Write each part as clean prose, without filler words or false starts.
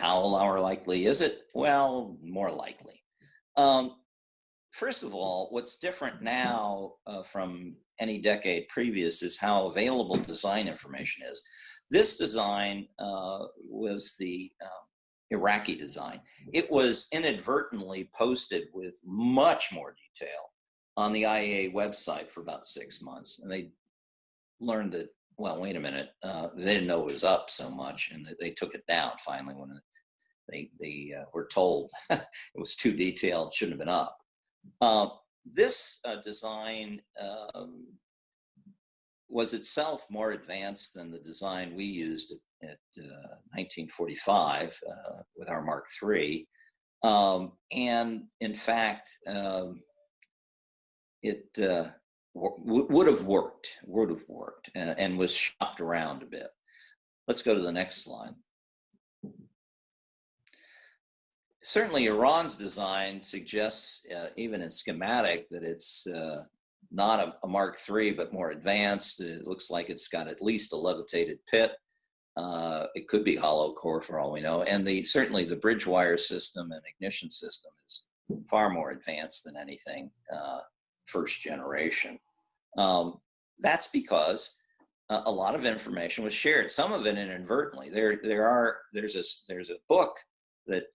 How likely is it? Well, more likely. Um, First of all, what's different now from any decade previous is how available design information is. This design was the Iraqi design. It was inadvertently posted with much more detail on the IAEA website for about 6 months. And they learned that, well, wait a minute, they didn't know it was up so much, and they took it down finally when they were told it was too detailed, shouldn't have been up. This design was itself more advanced than the design we used at 1945 with our Mark III. And in fact, it would have worked and was shopped around a bit. Let's go to the next slide. Certainly, Iran's design suggests, even in schematic, that it's not a Mark III, but more advanced. It looks like it's got at least a levitated pit. It could be hollow core for all we know. And certainly the bridge wire system and ignition system is far more advanced than anything first generation. That's because a lot of information was shared, some of it inadvertently. There's a book that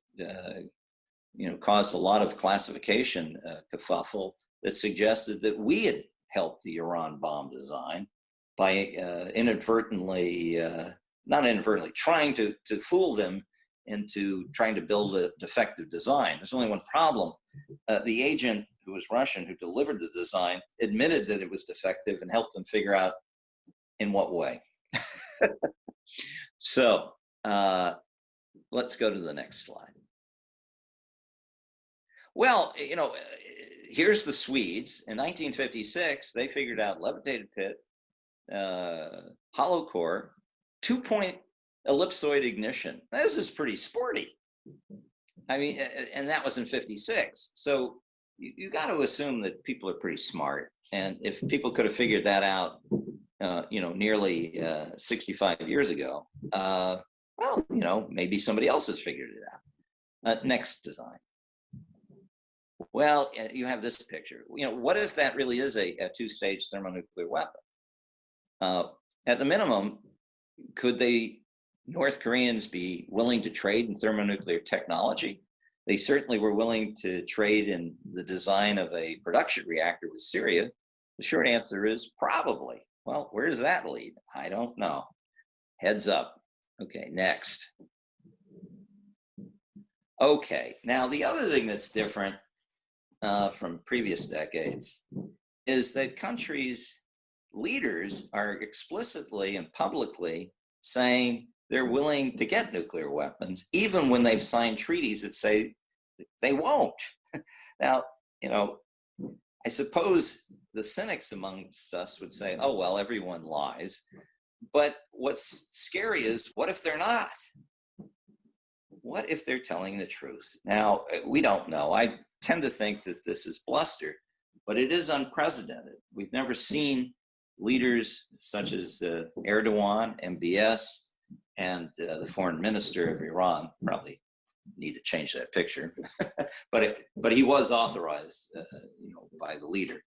caused a lot of classification kerfuffle that suggested that we had helped the Iran bomb design by not inadvertently, trying to fool them into trying to build a defective design. There's only one problem. The agent, who was Russian, who delivered the design, admitted that it was defective and helped them figure out in what way. So let's go to the next slide. Well, here's the Swedes. In 1956, they figured out levitated pit, hollow core, 2-point ellipsoid ignition. This is pretty sporty. I mean, and that was in 56. So you got to assume that people are pretty smart. And if people could have figured that out, nearly 65 years ago, well, maybe somebody else has figured it out. Next design. Well, you have this picture. What if that really is a two-stage thermonuclear weapon? At the minimum, could North Koreans be willing to trade in thermonuclear technology? They certainly were willing to trade in the design of a production reactor with Syria. The short answer is probably. Well, where does that lead? I don't know. Heads up. Okay, next. Okay, now the other thing that's different from previous decades is that countries' leaders are explicitly and publicly saying they're willing to get nuclear weapons, even when they've signed treaties that say they won't. Now, I suppose the cynics amongst us would say, oh, well, everyone lies. But what's scary is, what if they're not? What if they're telling the truth? Now, we don't know. I tend to think that this is bluster, but it is unprecedented. We've never seen leaders such as Erdogan, MBS, and the foreign minister of Iran. Probably need to change that picture, but he was authorized, by the leader.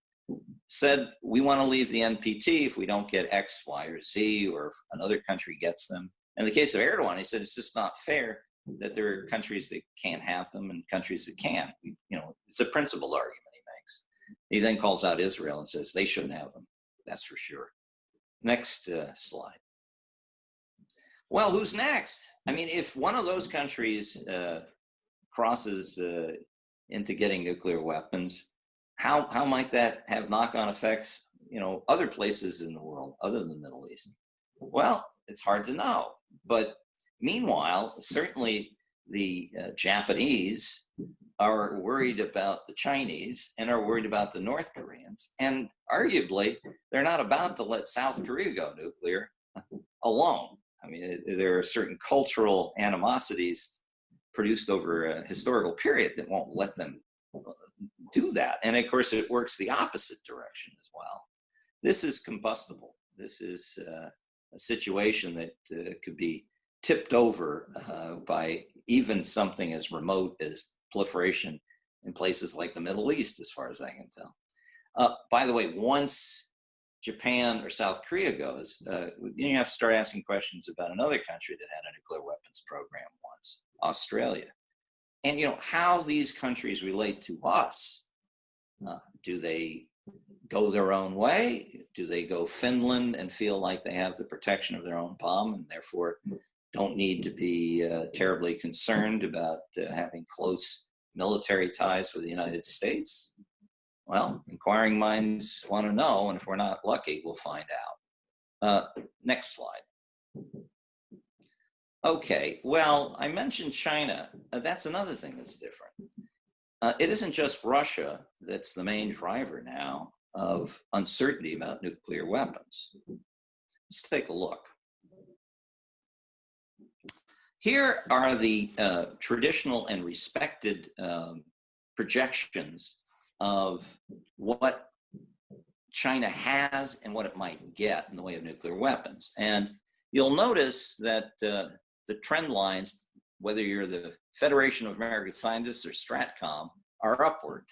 Said, we want to leave the NPT if we don't get X, Y, or Z, or if another country gets them. In the case of Erdogan, he said it's just not fair that there are countries that can't have them and countries that can. It's a principled argument he makes. He then calls out Israel and says they shouldn't have them. That's for sure. Next slide. Well, who's next? I mean, if one of those countries crosses into getting nuclear weapons, how might that have knock-on effects, other places in the world other than the Middle East? Well, it's hard to know. But meanwhile, certainly the Japanese are worried about the Chinese and are worried about the North Koreans. And arguably, they're not about to let South Korea go nuclear alone. I mean, there are certain cultural animosities produced over a historical period that won't let them do that. And of course, it works the opposite direction as well. This is combustible. This is a situation that could be tipped over by even something as remote as proliferation in places like the Middle East, as far as I can tell. By the way, once Japan or South Korea goes, you have to start asking questions about another country that had a nuclear weapons program once, Australia. And how these countries relate to us. Do they go their own way? Do they go Finland and feel like they have the protection of their own bomb and therefore don't need to be terribly concerned about having close military ties with the United States? Well, inquiring minds want to know, and if we're not lucky, we'll find out. Next slide. Okay, well, I mentioned China. That's another thing that's different. It isn't just Russia that's the main driver now of uncertainty about nuclear weapons. Let's take a look. Here are the traditional and respected projections of what China has and what it might get in the way of nuclear weapons. And you'll notice that the trend lines, whether you're the Federation of American Scientists or Stratcom, are upward.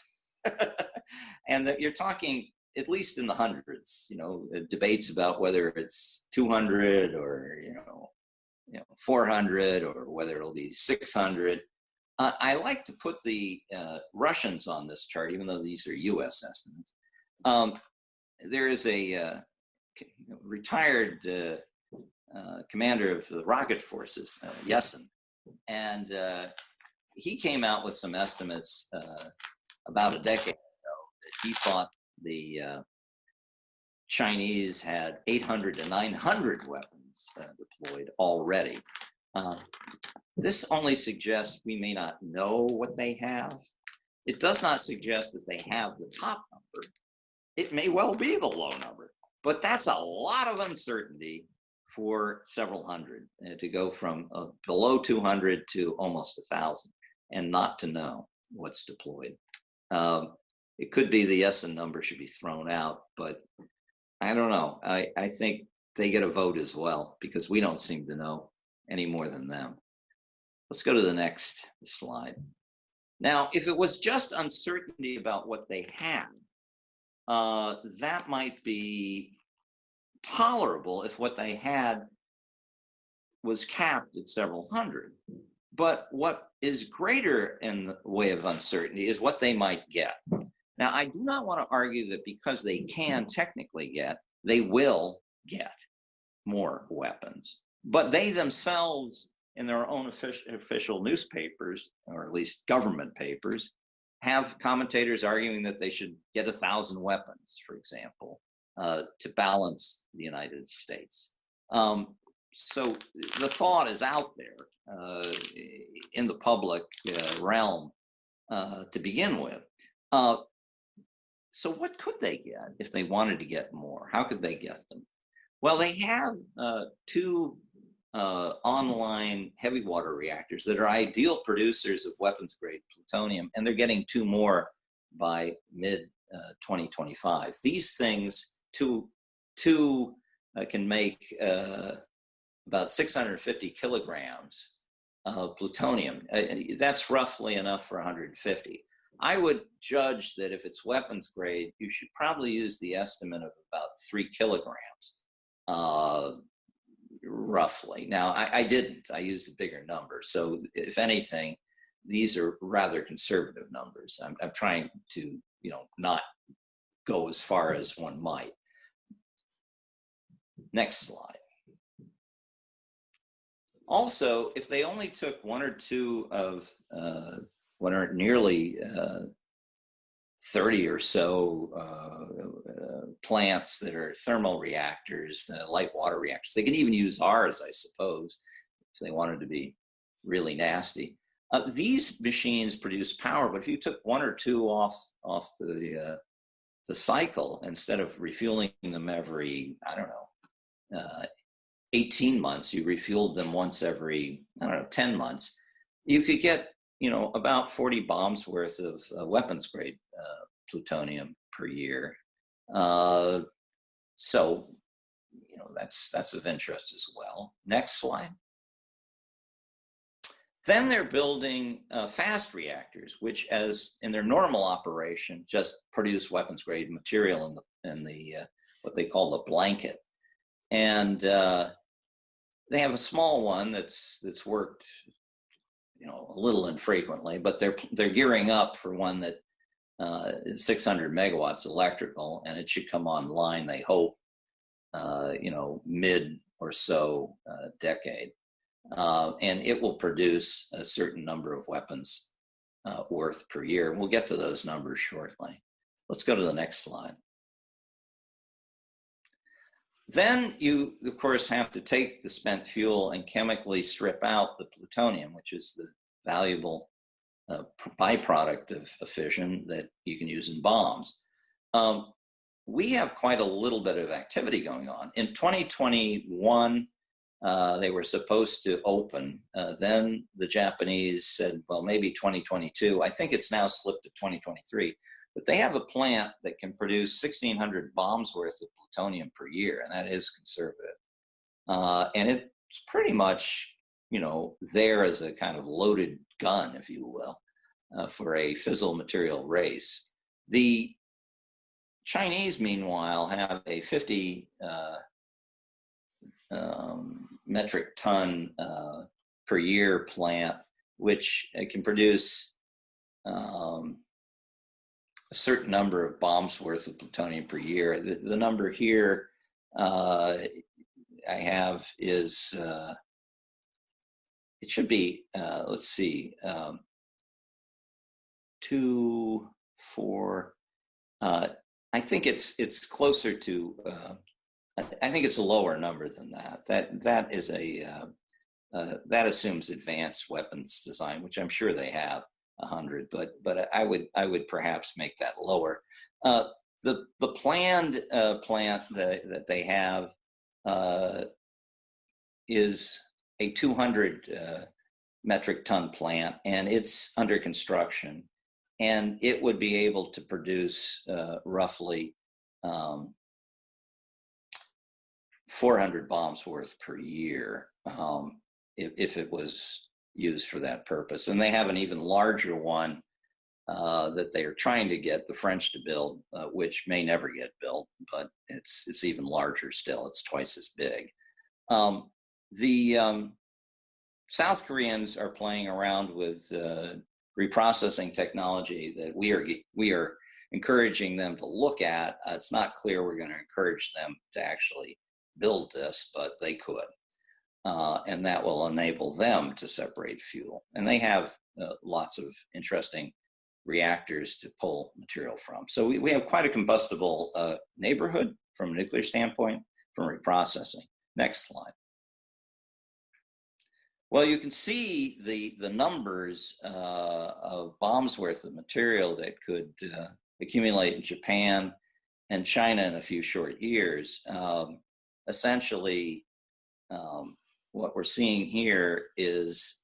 And that you're talking at least in the hundreds, debates about whether it's 200 or 400 or whether it'll be 600. I like to put the Russians on this chart, even though these are US estimates. There is a retired commander of the rocket forces, Yeltsin, and he came out with some estimates about a decade ago that he thought the Chinese had 800 to 900 weapons deployed already. This only suggests we may not know what they have. It does not suggest that they have the top number. It may well be the low number, but that's a lot of uncertainty for several hundred, to go from below 200 to almost 1,000 and not to know what's deployed. It could be the Yeltsin number should be thrown out, but I don't know. I think they get a vote as well because we don't seem to know any more than them. Let's go to the next slide. Now, if it was just uncertainty about what they had, that might be tolerable if what they had was capped at several hundred. But what is greater in the way of uncertainty is what they might get. Now, I do not want to argue that because they can technically get, they will get more weapons. But they themselves, in their own official newspapers, or at least government papers, have commentators arguing that they should get 1,000 weapons, for example, to balance the United States. So the thought is out there in the public realm to begin with. So what could they get if they wanted to get more? How could they get them? Well, they have two online heavy water reactors that are ideal producers of weapons grade plutonium, and they're getting 2 more by mid 2025. These things, two can make about 650 kilograms of plutonium. That's roughly enough for 150. I would judge that if it's weapons grade, you should probably use the estimate of about 3 kilograms. Roughly. Now, I didn't. I used a bigger number. So if anything, these are rather conservative numbers. I'm trying to, not go as far as one might. Next slide. Also, if they only took 1 or 2 of what are nearly 30 or so plants that are thermal reactors, light water reactors. They can even use ours, I suppose, if they wanted to be really nasty. These machines produce power, but if you took 1 or 2 off the cycle, instead of refueling them every, 18 months, you refueled them once every, 10 months, you could get, about 40 bombs worth of weapons grade plutonium per year. So, that's of interest as well. Next slide. Then they're building fast reactors, which, as in their normal operation, just produce weapons grade material in the what they call the blanket. And they have a small one that's worked, a little infrequently, but they're gearing up for one that is 600 megawatts electrical, and it should come online, they hope, mid or so decade. And it will produce a certain number of weapons worth per year. We'll get to those numbers shortly. Let's go to the next slide. Then you, of course, have to take the spent fuel and chemically strip out the plutonium, which is the valuable byproduct of fission that you can use in bombs. We have quite a little bit of activity going on. In 2021, they were supposed to open. Then the Japanese said, well, maybe 2022. I think it's now slipped to 2023. But they have a plant that can produce 1,600 bombs worth of plutonium per year, and that is conservative. And it's pretty much, there as a kind of loaded gun, if you will, for a fissile material race. The Chinese, meanwhile, have a 50 metric ton per year plant, which can produce a certain number of bombs worth of plutonium per year. The number here I have is, it should be, let's see, 2, 4, I think it's closer to, I think it's a lower number than that. That is that assumes advanced weapons design, which I'm sure they have 100, but I would perhaps make that lower. The planned plant that they have is a 200 metric ton plant, and it's under construction, and it would be able to produce roughly 400 bombs worth per year if it was used for that purpose. And they have an even larger one that they are trying to get the French to build, which may never get built, but it's even larger still. It's twice as big. The South Koreans are playing around with reprocessing technology that we are encouraging them to look at. It's not clear we're going to encourage them to actually build this, but they could. And that will enable them to separate fuel. And they have lots of interesting reactors to pull material from. So we have quite a combustible neighborhood from a nuclear standpoint, from reprocessing. Next slide. Well, you can see the numbers of bombs worth of material that could accumulate in Japan and China in a few short years. Essentially, what we're seeing here is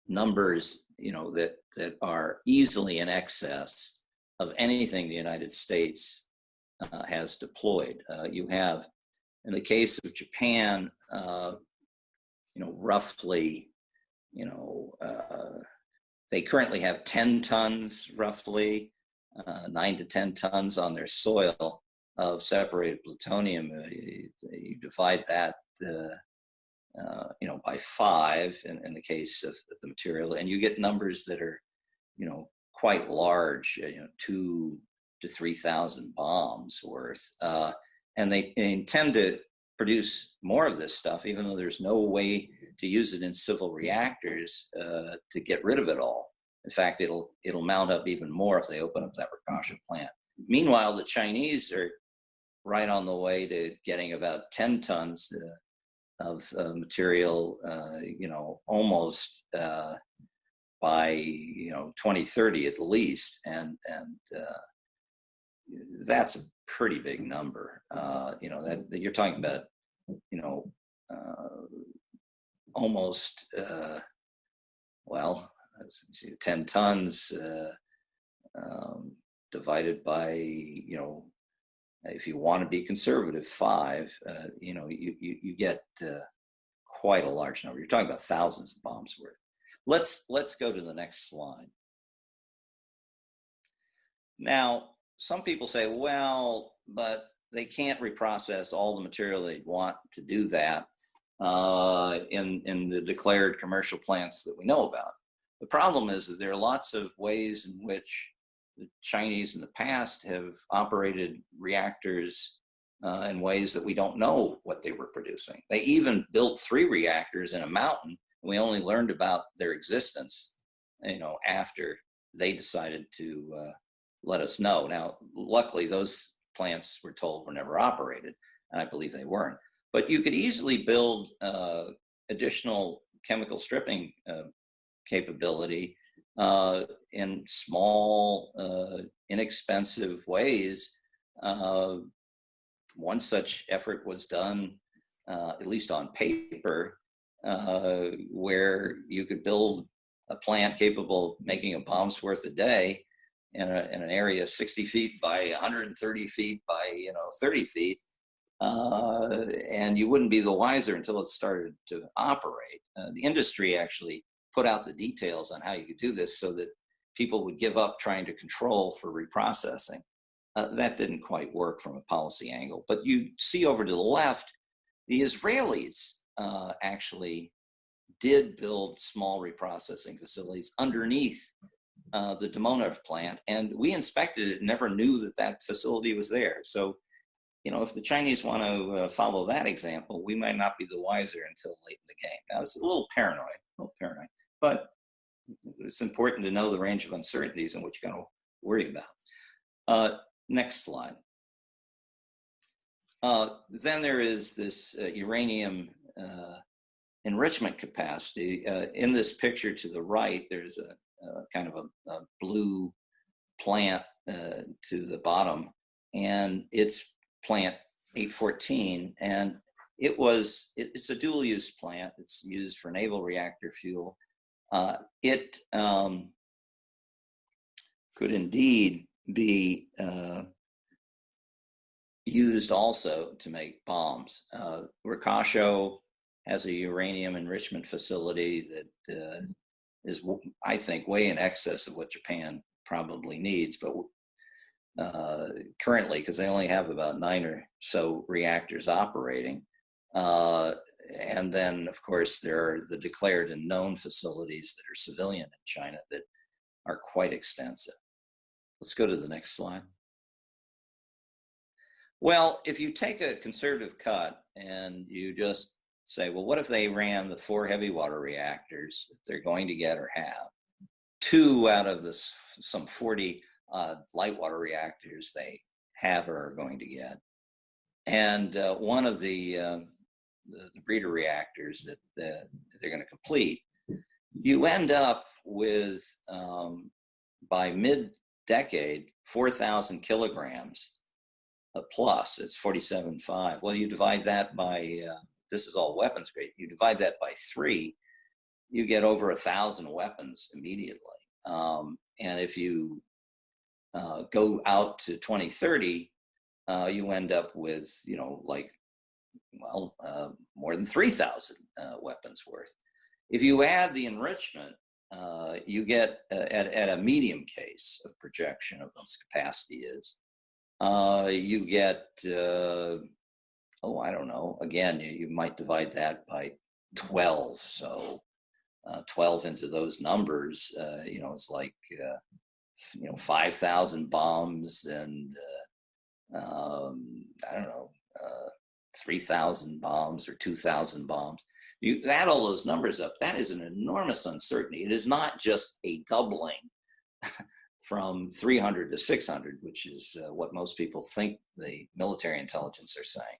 numbers, that are easily in excess of anything the United States has deployed. You have, in the case of Japan, roughly, they currently have 10 tons, roughly 9 to 10 tons on their soil of separated plutonium. You divide that, by 5 in the case of the material, and you get numbers that are, quite large, 2 to 3,000 bombs worth. And they intend to produce more of this stuff, even though there's no way to use it in civil reactors to get rid of it all. In fact, it'll mount up even more if they open up that Rikasha plant. Meanwhile, the Chinese are right on the way to getting about 10 tons of material, almost by 2030 at least, and that's a pretty big number. That you're talking about, almost let's see, 10 tons divided by, if you want to be conservative, 5, you get quite a large number. You're talking about thousands of bombs worth. Let's go to the next slide. Now, some people say, well, but they can't reprocess all the material they'd want to do that in the declared commercial plants that we know about. The problem is that there are lots of ways in which the Chinese in the past have operated reactors in ways that we don't know what they were producing. They even built 3 reactors in a mountain, and we only learned about their existence, after they decided to let us know. Now, luckily, those plants, we're told, were never operated, and I believe they weren't. But you could easily build additional chemical stripping capability in small, inexpensive ways. One such effort was done, at least on paper, where you could build a plant capable of making a bomb's worth a day in an area 60 feet by 130 feet by 30 feet, and you wouldn't be the wiser until it started to operate. The industry actually put out the details on how you could do this so that people would give up trying to control for reprocessing. That didn't quite work from a policy angle. But you see over to the left, the Israelis actually did build small reprocessing facilities underneath the Dimona plant, and we inspected it and never knew that that facility was there. So, if the Chinese want to follow that example, we might not be the wiser until late in the game. Now, it's a little paranoid, but it's important to know the range of uncertainties and what you're going to worry about. Next slide. Then there is this uranium enrichment capacity. In this picture to the right, there's a kind of a blue plant to the bottom, and it's plant 814, and it's a dual use plant. It's used for naval reactor fuel. It could indeed be used also to make bombs. Ricasho has a uranium enrichment facility that is, I think, way in excess of what Japan probably needs, but currently, because they only have about 9 or so reactors operating. And then, of course, there are the declared and known facilities that are civilian in China that are quite extensive. Let's go to the next slide. Well, if you take a conservative cut and you just say, well, what if they ran the 4 heavy water reactors that they're going to get or have, 2 out of some 40 light water reactors they have or are going to get, and one of the breeder reactors that they're going to complete, you end up with, by mid-decade, 4,000 kilograms plus. It's 47.5. Well, you divide that by, this is all weapons grade, you divide that by 3, you get over 1,000 weapons immediately. And if you go out to 2030, you end up with, more than 3,000 weapons worth. If you add the enrichment, you get, at a medium case of projection of what its capacity is, you get, I don't know, again, you might divide that by 12. So 12 into those numbers, it's like, 5,000 bombs and, I don't know, 3,000 bombs or 2,000 bombs. You add all those numbers up, that is an enormous uncertainty. It is not just a doubling from 300 to 600, which is what most people think the military intelligence are saying.